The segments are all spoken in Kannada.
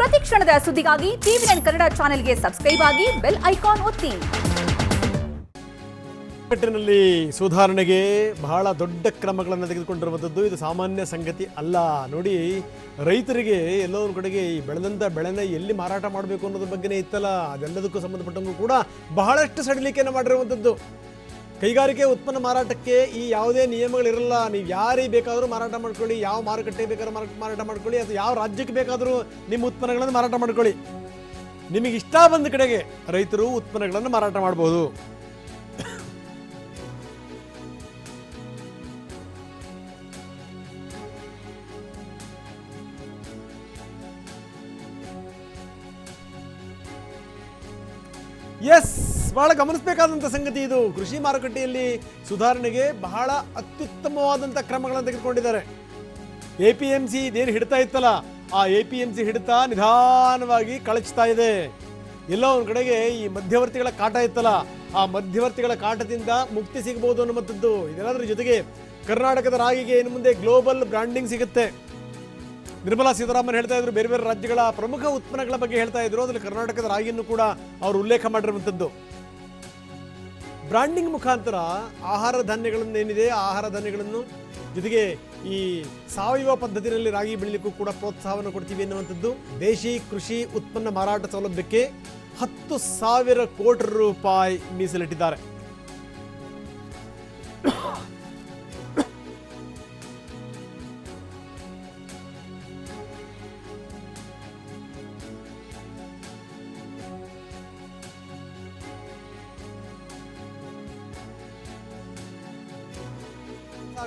ಪ್ರತಿ ಕ್ಷಣದ ಸುದ್ದಿಗಾಗಿ ಟಿವಿ9 ಕನ್ನಡ ಚಾನೆಲ್ಗೆ ಸಬ್ಸ್ಕ್ರೈಬ್ ಆಗಿ ಬೆಲ್ ಐಕಾನ್ ಒತ್ತಿ. ನಲ್ಲಿ ಸುಧಾರಣೆಗೆ ಬಹಳ ದೊಡ್ಡ ಕ್ರಮಗಳನ್ನು ತೆಗೆದುಕೊಂಡಿರುವಂಥದ್ದು ಇದು ಸಾಮಾನ್ಯ ಸಂಗತಿ ಅಲ್ಲ. ನೋಡಿ, ರೈತರಿಗೆ ಎಲ್ಲೋ ಒಂದು ಕಡೆಗೆ ಈ ಬೆಳೆದಂಥ ಬೆಳೆನ ಎಲ್ಲಿ ಮಾರಾಟ ಮಾಡಬೇಕು ಅನ್ನೋದ್ರ ಬಗ್ಗೆನೇ ಇತ್ತಲ್ಲ, ಅದೆಲ್ಲದಕ್ಕೂ ಸಂಬಂಧಪಟ್ಟಂಗೂ ಕೂಡ ಬಹಳಷ್ಟು ಸಡಿಲಿಕೆಯನ್ನು ಮಾಡಿರುವಂಥದ್ದು. ಕೈಗಾರಿಕೆ ಉತ್ಪನ್ನ ಮಾರಾಟಕ್ಕೆ ಈ ಯಾವುದೇ ನಿಯಮಗಳಿರಲ್ಲ. ನೀವು ಯಾರಿಗೆ ಬೇಕಾದರೂ ಮಾರಾಟ ಮಾಡ್ಕೊಳ್ಳಿ, ಯಾವ ಮಾರುಕಟ್ಟೆಗೆ ಬೇಕಾದ್ರೂ ಮಾರಾಟ ಮಾಡ್ಕೊಳ್ಳಿ, ಅಥವಾ ಯಾವ ರಾಜ್ಯಕ್ಕೆ ಬೇಕಾದರೂ ನಿಮ್ಮ ಉತ್ಪನ್ನಗಳನ್ನು ಮಾರಾಟ ಮಾಡ್ಕೊಳ್ಳಿ. ನಿಮಗೆ ಇಷ್ಟ ಬಂದ ಕಡೆಗೆ ರೈತರು ಉತ್ಪನ್ನಗಳನ್ನು ಮಾರಾಟ ಮಾಡ್ಬೋದು. ಎಸ್, ಬಹಳ ಗಮನಿಸಬೇಕಾದಂಥ ಸಂಗತಿ ಇದು. ಕೃಷಿ ಮಾರುಕಟ್ಟೆಯಲ್ಲಿ ಸುಧಾರಣೆಗೆ ಬಹಳ ಅತ್ಯುತ್ತಮವಾದಂಥ ಕ್ರಮಗಳನ್ನು ತೆಗೆದುಕೊಂಡಿದ್ದಾರೆ. APMC ಇದೇನು ಹಿಡ್ತಾ ಇತ್ತಲ್ಲ, ಆ APMC ಹಿಡಿತಾ ನಿಧಾನವಾಗಿ ಕಳಚ್ತಾ ಇದೆ. ಎಲ್ಲೋ ಒಂದು ಕಡೆಗೆ ಈ ಮಧ್ಯವರ್ತಿಗಳ ಕಾಟ ಇತ್ತಲ್ಲ, ಆ ಮಧ್ಯವರ್ತಿಗಳ ಕಾಟದಿಂದ ಮುಕ್ತಿ ಸಿಗಬಹುದು ಅನ್ನುವಂಥದ್ದು. ಇದೆಲ್ಲದರ ಜೊತೆಗೆ ಕರ್ನಾಟಕದ ರಾಗಿಗೆ ಇನ್ನು ಮುಂದೆ ಗ್ಲೋಬಲ್ ಬ್ರ್ಯಾಂಡಿಂಗ್ ಸಿಗುತ್ತೆ. ನಿರ್ಮಲಾ ಸೀತಾರಾಮನ್ ಹೇಳ್ತಾ ಇದ್ರು, ಬೇರೆ ಬೇರೆ ರಾಜ್ಯಗಳ ಪ್ರಮುಖ ಉತ್ಪನ್ನಗಳ ಬಗ್ಗೆ ಹೇಳ್ತಾ ಇದ್ರು. ಅದರಲ್ಲಿ ಕರ್ನಾಟಕದ ರಾಗಿಯನ್ನು ಕೂಡ ಅವರು ಉಲ್ಲೇಖ ಮಾಡಿರುವಂಥದ್ದು. ಬ್ರ್ಯಾಂಡಿಂಗ್ ಮುಖಾಂತರ ಆಹಾರ ಧಾನ್ಯಗಳನ್ನು ಏನಿದೆ, ಆಹಾರ ಧಾನ್ಯಗಳನ್ನು ಜೊತೆಗೆ ಈ ಸಾವಯವ ಪದ್ಧತಿಯಲ್ಲಿ ರಾಗಿ ಬೆಳೀಲಿಕ್ಕೂ ಕೂಡ ಪ್ರೋತ್ಸಾಹವನ್ನು ಕೊಡ್ತೀವಿ ಎನ್ನುವಂಥದ್ದು. ದೇಶಿ ಕೃಷಿ ಉತ್ಪನ್ನ ಮಾರಾಟ ಸೌಲಭ್ಯಕ್ಕೆ 10,000 ಕೋಟಿ ರೂಪಾಯಿ ಮೀಸಲಿಟ್ಟಿದ್ದಾರೆ.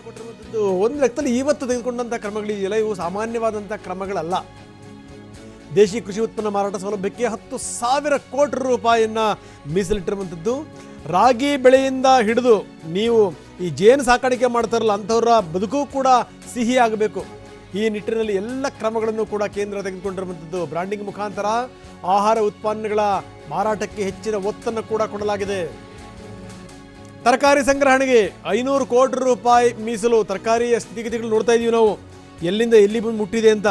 ಕೊಟ್ಟಿರುವಂಥದ್ದು ಒಂದು ಲೆಕ್ಕದಲ್ಲಿ ಇವತ್ತು ತೆಗೆದುಕೊಂಡಂಥ ಕ್ರಮಗಳಿದೆಯಲ್ಲ, ಇವು ಸಾಮಾನ್ಯವಾದಂಥ ಕ್ರಮಗಳಲ್ಲ. ದೇಶಿ ಕೃಷಿ ಉತ್ಪನ್ನ ಮಾರಾಟ ಸೌಲಭ್ಯಕ್ಕೆ 10,000 ಕೋಟಿ ರೂಪಾಯಿಯನ್ನ ಮೀಸಲಿಟ್ಟಿರುವಂಥದ್ದು. ರಾಗಿ ಬೆಳೆಯಿಂದ ಹಿಡಿದು ನೀವು ಈ ಜೇನು ಸಾಕಾಣಿಕೆ ಮಾಡ್ತಾರಲ್ಲ, ಅಂಥವರ ಬದುಕು ಕೂಡ ಸಿಹಿ ಆಗಬೇಕು. ಈ ನಿಟ್ಟಿನಲ್ಲಿ ಎಲ್ಲ ಕ್ರಮಗಳನ್ನು ಕೂಡ ಕೇಂದ್ರ ತೆಗೆದುಕೊಂಡಿರುವಂಥದ್ದು. ಬ್ರ್ಯಾಂಡಿಂಗ್ ಮುಖಾಂತರ ಆಹಾರ ಉತ್ಪನ್ನಗಳ ಮಾರಾಟಕ್ಕೆ ಹೆಚ್ಚಿನ ಒತ್ತನ್ನು ಕೂಡ ಕೊಡಲಾಗಿದೆ. ತರಕಾರಿ ಸಂಗ್ರಹಣೆಗೆ 500 ಕೋಟಿ ರೂಪಾಯಿ ಮೀಸಲು. ತರಕಾರಿಯ ಸ್ಥಿತಿಗತಿಗಳು ನೋಡ್ತಾ ಇದ್ದೀವಿ ನಾವು, ಎಲ್ಲಿಂದ ಎಲ್ಲಿ ಬಂದು ಮುಟ್ಟಿದೆ ಅಂತ.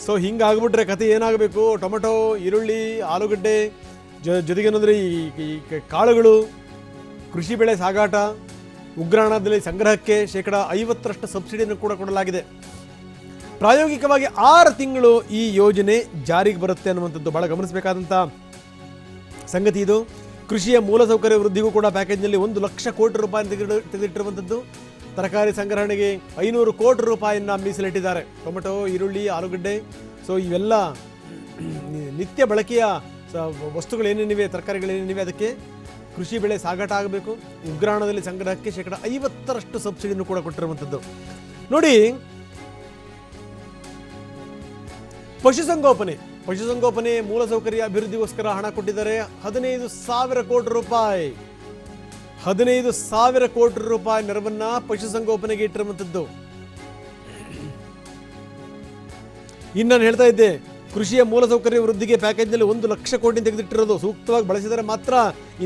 ಸೊ ಹಿಂಗಾಗ್ಬಿಟ್ರೆ ಕತೆ ಏನಾಗಬೇಕು? ಟೊಮೆಟೊ, ಈರುಳ್ಳಿ, ಆಲೂಗಡ್ಡೆ ಜೊತೆಗೇನಂದರೆ ಈ ಕಾಳುಗಳು, ಕೃಷಿ ಬೆಳೆ ಸಾಗಾಟ, ಉಗ್ರಾಣದಲ್ಲಿ ಸಂಗ್ರಹಕ್ಕೆ 50% ಸಬ್ಸಿಡಿಯನ್ನು ಕೂಡ ಕೊಡಲಾಗಿದೆ. ಪ್ರಾಯೋಗಿಕವಾಗಿ 6 ತಿಂಗಳು ಈ ಯೋಜನೆ ಜಾರಿಗೆ ಬರುತ್ತೆ ಅನ್ನುವಂಥದ್ದು ಬಹಳ ಗಮನಿಸಬೇಕಾದಂಥ ಸಂಗತಿ ಇದು. ಕೃಷಿಯ ಮೂಲಸೌಕರ್ಯ ವೃದ್ಧಿಗೂ ಕೂಡ ಪ್ಯಾಕೇಜ್ನಲ್ಲಿ 1 ಲಕ್ಷ ಕೋಟಿ ರೂಪಾಯಿ ತೆಗೆದಿಟ್ಟಿರುವಂಥದ್ದು. ತರಕಾರಿ ಸಂಗ್ರಹಣೆಗೆ 500 ಕೋಟಿ ರೂಪಾಯಿಯನ್ನು ಮೀಸಲಿಟ್ಟಿದ್ದಾರೆ. ಟೊಮೆಟೊ, ಈರುಳ್ಳಿ, ಆಲೂಗಡ್ಡೆ, ಸೊ ಇವೆಲ್ಲ ನಿತ್ಯ ಬಳಕೆಯ ವಸ್ತುಗಳೇನೇನಿವೆ, ತರಕಾರಿಗಳೇನೇನಿವೆ, ಅದಕ್ಕೆ ಕೃಷಿ ಬೆಳೆ ಸಾಗಾಟ ಆಗಬೇಕು. ಉಗ್ರಾಣದಲ್ಲಿ ಸಂಗ್ರಹಕ್ಕೆ 50% ಸಬ್ಸಿಡಿಯನ್ನು ಕೂಡ ಕೊಟ್ಟಿರುವಂಥದ್ದು. ನೋಡಿ, ಪಶುಸಂಗೋಪನೆ ಮೂಲಸೌಕರ್ಯ ಅಭಿವೃದ್ಧಿಗೋಸ್ಕರ ಹಣ ಕೊಟ್ಟಿದ್ದಾರೆ. 15,000 ಕೋಟಿ ರೂಪಾಯಿ 15,000 ಕೋಟಿ ರೂಪಾಯಿ ನೆರವನ್ನ ಪಶುಸಂಗೋಪನೆಗೆ ಇಟ್ಟಿರುವಂಥದ್ದು. ಇನ್ನು ನಾನು ಹೇಳ್ತಾ ಇದ್ದೆ, ಕೃಷಿಯ ಮೂಲಸೌಕರ್ಯ ವೃದ್ಧಿಗೆ ಪ್ಯಾಕೇಜ್ನಲ್ಲಿ 1 ಲಕ್ಷ ಕೋಟಿ ತೆಗೆದಿಟ್ಟಿರೋದು. ಸೂಕ್ತವಾಗಿ ಬಳಸಿದರೆ ಮಾತ್ರ.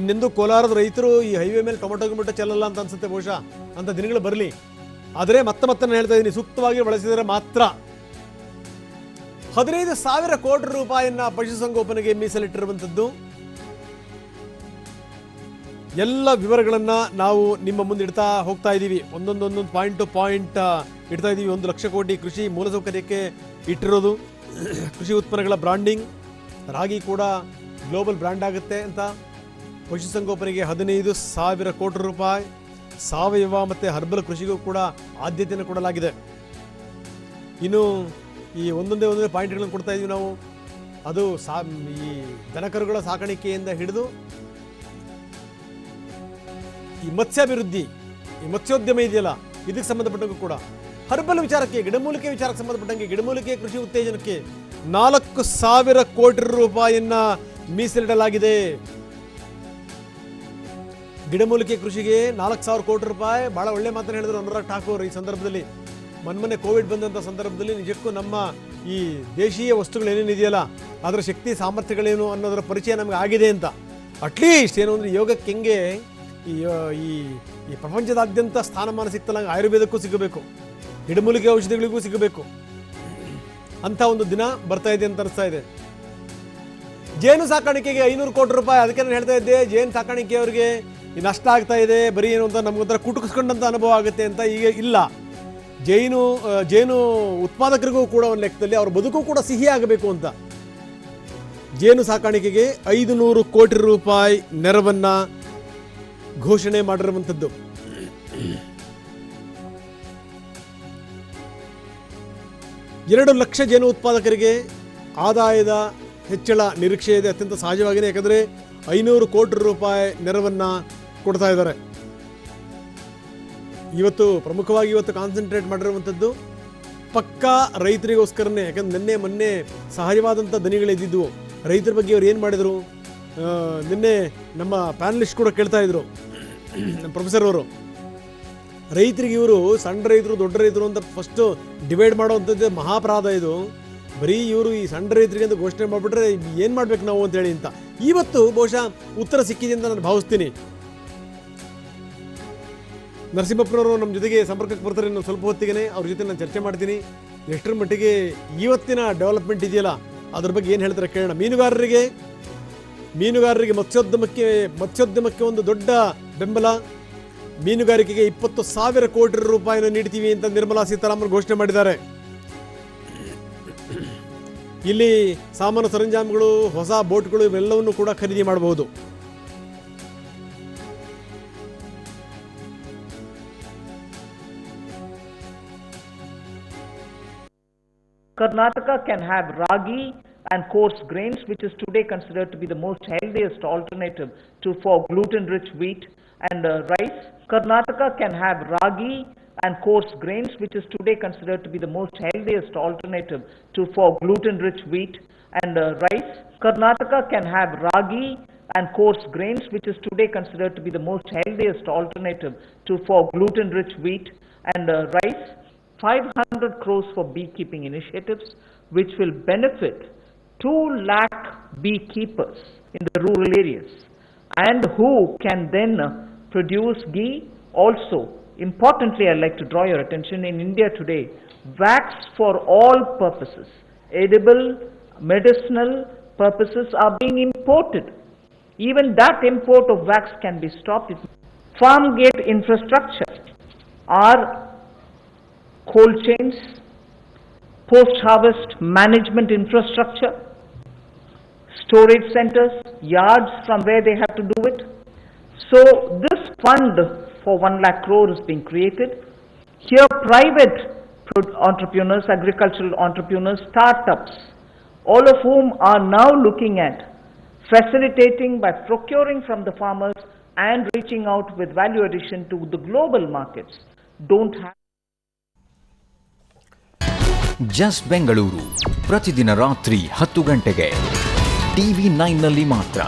ಇನ್ನೆಂದು ಕೋಲಾರದ ರೈತರು ಈ ಹೈವೇ ಮೇಲೆ ಟೊಮೆಟೊ ಚೆಲ್ಲಲ್ಲ ಅಂತ ಅನ್ಸುತ್ತೆ ಬಹುಶಃ, ಅಂತ ದಿನಗಳು ಬರಲಿ. ಆದರೆ ಮತ್ತೆ ನಾನು ಹೇಳ್ತಾ ಇದ್ದೀನಿ, ಸೂಕ್ತವಾಗಿ ಬಳಸಿದರೆ ಮಾತ್ರ. 15,000 ಕೋಟಿ ರೂಪಾಯಿಯನ್ನ ಪಶುಸಂಗೋಪನೆಗೆ ಮೀಸಲಿಟ್ಟಿರುವಂಥದ್ದು. ಎಲ್ಲ ವಿವರಗಳನ್ನು ನಾವು ನಿಮ್ಮ ಮುಂದೆ ಇಡ್ತಾ ಹೋಗ್ತಾ ಇದ್ದೀವಿ. ಒಂದೊಂದು ಪಾಯಿಂಟ್ ಟು ಪಾಯಿಂಟ್ ಇಡ್ತಾ ಇದ್ದೀವಿ. 1 ಲಕ್ಷ ಕೋಟಿ ಕೃಷಿ ಮೂಲಸೌಕರ್ಯಕ್ಕೆ ಇಟ್ಟಿರೋದು. ಕೃಷಿ ಉತ್ಪನ್ನಗಳ ಬ್ರಾಂಡಿಂಗ್, ರಾಗಿ ಕೂಡ ಗ್ಲೋಬಲ್ ಬ್ರ್ಯಾಂಡ್ ಆಗುತ್ತೆ ಅಂತ. ಪಶುಸಂಗೋಪನೆಗೆ 15,000 ಕೋಟಿ ರೂಪಾಯಿ. ಸಾವಯವ ಮತ್ತು ಹರ್ಬಲ್ ಕೃಷಿಗೂ ಕೂಡ ಆದ್ಯತೆಯನ್ನು ಕೊಡಲಾಗಿದೆ. ಇನ್ನು ಈ ಒಂದೊಂದೇ ಪಾಯಿಂಟ್ಗಳನ್ನು ಕೊಡ್ತಾ ಇದ್ದೀವಿ ನಾವು. ಅದು ಈ ದನಕರುಗಳ ಸಾಕಾಣಿಕೆಯಿಂದ ಹಿಡಿದು ಈ ಮತ್ಸ್ಯಾಭಿವೃದ್ಧಿ, ಈ ಮತ್ಸ್ಯೋದ್ಯಮ ಇದೆಯಲ್ಲ, ಇದಕ್ಕೆ ಸಂಬಂಧಪಟ್ಟಂಗೂ ಕೂಡ ಹರ್ಬಲ್ ವಿಚಾರಕ್ಕೆ, ಗಿಡಮೂಲಿಕೆ ವಿಚಾರಕ್ಕೆ ಸಂಬಂಧಪಟ್ಟಂಗೆ ಗಿಡಮೂಲಿಕೆ ಕೃಷಿ ಉತ್ತೇಜನಕ್ಕೆ 4,000 ಕೋಟಿ ರೂಪಾಯಿಯನ್ನ ಮೀಸಲಿಡಲಾಗಿದೆ. ಗಿಡಮೂಲಿಕೆ ಕೃಷಿಗೆ 4,000 ಕೋಟಿ ರೂಪಾಯಿ. ಬಹಳ ಒಳ್ಳೆ ಮಾತನ್ನು ಹೇಳಿದ್ರು ಅನುರಾಗ್ ಠಾಕೂರ್ ಈ ಸಂದರ್ಭದಲ್ಲಿ. ಮೊನ್ನೆ ಕೋವಿಡ್ ಬಂದಂಥ ಸಂದರ್ಭದಲ್ಲಿ ನಿಜಕ್ಕೂ ನಮ್ಮ ಈ ದೇಶೀಯ ವಸ್ತುಗಳು ಏನೇನಿದೆಯಲ್ಲ, ಅದರ ಶಕ್ತಿ ಸಾಮರ್ಥ್ಯಗಳೇನು ಅನ್ನೋದರ ಪರಿಚಯ ನಮಗೆ ಆಗಿದೆ ಅಂತ. ಅಟ್ಲೀಸ್ಟ್ ಏನು ಅಂದರೆ, ಯೋಗಕ್ಕೆ ಹೆಂಗೆ ಈ ಪ್ರಪಂಚದಾದ್ಯಂತ ಸ್ಥಾನಮಾನ ಸಿಗ್ತಲ್ಲ, ಆಯುರ್ವೇದಕ್ಕೂ ಸಿಗಬೇಕು, ಗಿಡಮೂಲಿಕೆ ಔಷಧಿಗಳಿಗೂ ಸಿಗಬೇಕು. ಅಂಥ ಒಂದು ದಿನ ಬರ್ತಾ ಇದೆ ಅಂತ ಅನಿಸ್ತಾ ಇದೆ. ಜೇನು ಸಾಕಾಣಿಕೆಗೆ 500 ಕೋಟಿ ರೂಪಾಯಿ. ಅದಕ್ಕೆ ನಾನು ಹೇಳ್ತಾ ಇದ್ದೆ, ಜೇನು ಸಾಕಾಣಿಕೆಯವರಿಗೆ ನಷ್ಟ ಆಗ್ತಾ ಇದೆ, ಬರೀ ಏನು ಅಂತ ನಮಗೊಂಥರ ಕುಟುಕಿಸ್ಕೊಂಡಂಥ ಅನುಭವ ಆಗುತ್ತೆ ಅಂತ. ಈಗ ಇಲ್ಲ, ಜೇನು ಉತ್ಪಾದಕರಿಗೂ ಕೂಡ ಒಂದು ಲೆಕ್ಕದಲ್ಲಿ ಅವ್ರ ಬದುಕು ಕೂಡ ಸಿಹಿ ಆಗಬೇಕು ಅಂತ ಜೇನು ಸಾಕಾಣಿಕೆಗೆ 500 ಕೋಟಿ ರೂಪಾಯಿ ನೆರವನ್ನ ಘೋಷಣೆ ಮಾಡಿರುವಂಥದ್ದು. ಎರಡು ಲಕ್ಷ ಜೇನು ಉತ್ಪಾದಕರಿಗೆ ಆದಾಯದ ಹೆಚ್ಚಳ ನಿರೀಕ್ಷೆ ಇದೆ, ಅತ್ಯಂತ ಸಹಜವಾಗಿಯೇ. ಯಾಕಂದರೆ 500 ಕೋಟಿ ರೂಪಾಯಿ ನೆರವನ್ನು ಕೊಡ್ತಾ ಇದ್ದಾರೆ. ಪ್ರಮುಖವಾಗಿ ಕಾನ್ಸಂಟ್ರೇಟ್ ಮಾಡಿರುವಂಥದ್ದು ಪಕ್ಕಾ ರೈತರಿಗೋಸ್ಕರನೇ. ಯಾಕಂದ್ರೆ ಮೊನ್ನೆ ಸಹಜವಾದಂಥ ದನಿಗಳಿದ್ದಿದ್ವು. ರೈತರ ಬಗ್ಗೆ ಅವ್ರು ಏನು ಮಾಡಿದರು, ನಿನ್ನೆ ನಮ್ಮ ಪ್ಯಾನಲಿಸ್ಟ್ ಕೂಡ ಕೇಳ್ತಾ ಇದ್ರು, ನಮ್ಮ ಪ್ರೊಫೆಸರ್ ಅವರು. ರೈತರಿಗೆ ಇವರು ಸಣ್ಣ ರೈತರು ದೊಡ್ಡ ರೈತರು ಅಂತ ಫಸ್ಟು ಡಿವೈಡ್ ಮಾಡೋವಂಥದ್ದು ಮಹಾಪರಾಧ ಇದು. ಬರೀ ಇವರು ಈ ಸಣ್ಣ ರೈತರಿಗೆ ಅಂತ ಘೋಷಣೆ ಮಾಡಿಬಿಟ್ರೆ ಏನು ಮಾಡ್ಬೇಕು ನಾವು ಅಂತೇಳಿ ಅಂತ. ಇವತ್ತು ಬಹುಶಃ ಉತ್ತರ ಸಿಕ್ಕಿದೆ ಅಂತ ನಾನು ಭಾವಿಸ್ತೀನಿ. ನರಸಿಂಹಪ್ಪನವರು ನಮ್ಮ ಜೊತೆಗೆ ಸಂಪರ್ಕಕ್ಕೆ ಬರ್ತಾರೆ ಇನ್ನು ಸ್ವಲ್ಪ ಹೊತ್ತಿಗೆ. ಅವ್ರ ಜೊತೆ ನಾನು ಚರ್ಚೆ ಮಾಡ್ತೀನಿ. ಎಷ್ಟರ ಮಟ್ಟಿಗೆ ಇವತ್ತಿನ ಡೆವಲಪ್ಮೆಂಟ್ ಇದೆಯಲ್ಲ ಅದ್ರ ಬಗ್ಗೆ ಏನು ಹೇಳ್ತಾರೆ ಕೇಳೋಣ. ಮೀನುಗಾರರಿಗೆ ಮತ್ಸ್ಯೋದ್ಯಮಕ್ಕೆ ಒಂದು ದೊಡ್ಡ ಬೆಂಬಲ. ಮೀನುಗಾರಿಕೆಗೆ 20,000 ಕೋಟಿ ರೂಪಾಯಿನ ನೀಡ್ತೀವಿ ಅಂತ ನಿರ್ಮಲಾ ಸೀತಾರಾಮನ್ ಘೋಷಣೆ ಮಾಡಿದ್ದಾರೆ. ಇಲ್ಲಿ ಸಾಮಾನು ಸರಂಜಾಮುಗಳು, ಹೊಸ ಬೋಟ್ಗಳು ಇವೆಲ್ಲವನ್ನು ಕೂಡ ಖರೀದಿ ಮಾಡಬಹುದು. Karnataka can have ragi and coarse grains, which is today considered to be the most healthiest alternative for gluten-rich wheat and rice. Karnataka can have ragi and coarse grains, which is today considered to be the most healthiest alternative for gluten-rich wheat and rice. Karnataka can have ragi and coarse grains, which is today considered to be the most healthiest alternative for gluten-rich wheat and rice. 500 crores for beekeeping initiatives, which will benefit 2 lakh beekeepers in the rural areas, and who can then produce ghee. Also, importantly, I'd like to draw your attention, in India today, wax for all purposes, edible, medicinal purposes are being imported. Even that import of wax can be stopped. Farm gate infrastructure are cold chains, post-harvest management infrastructure, storage centers, yards from where they have to do it. So this fund for 1 lakh crore is being created. Here private entrepreneurs, agricultural entrepreneurs, startups, all of whom are now looking at facilitating by procuring from the farmers and reaching out with value addition to the global markets, don't have. Just Bengaluru ಪ್ರತಿದಿನ ರಾತ್ರಿ 10 ಗಂಟೆಗೆ TV9 ನಲ್ಲಿ ಮಾತ್ರ.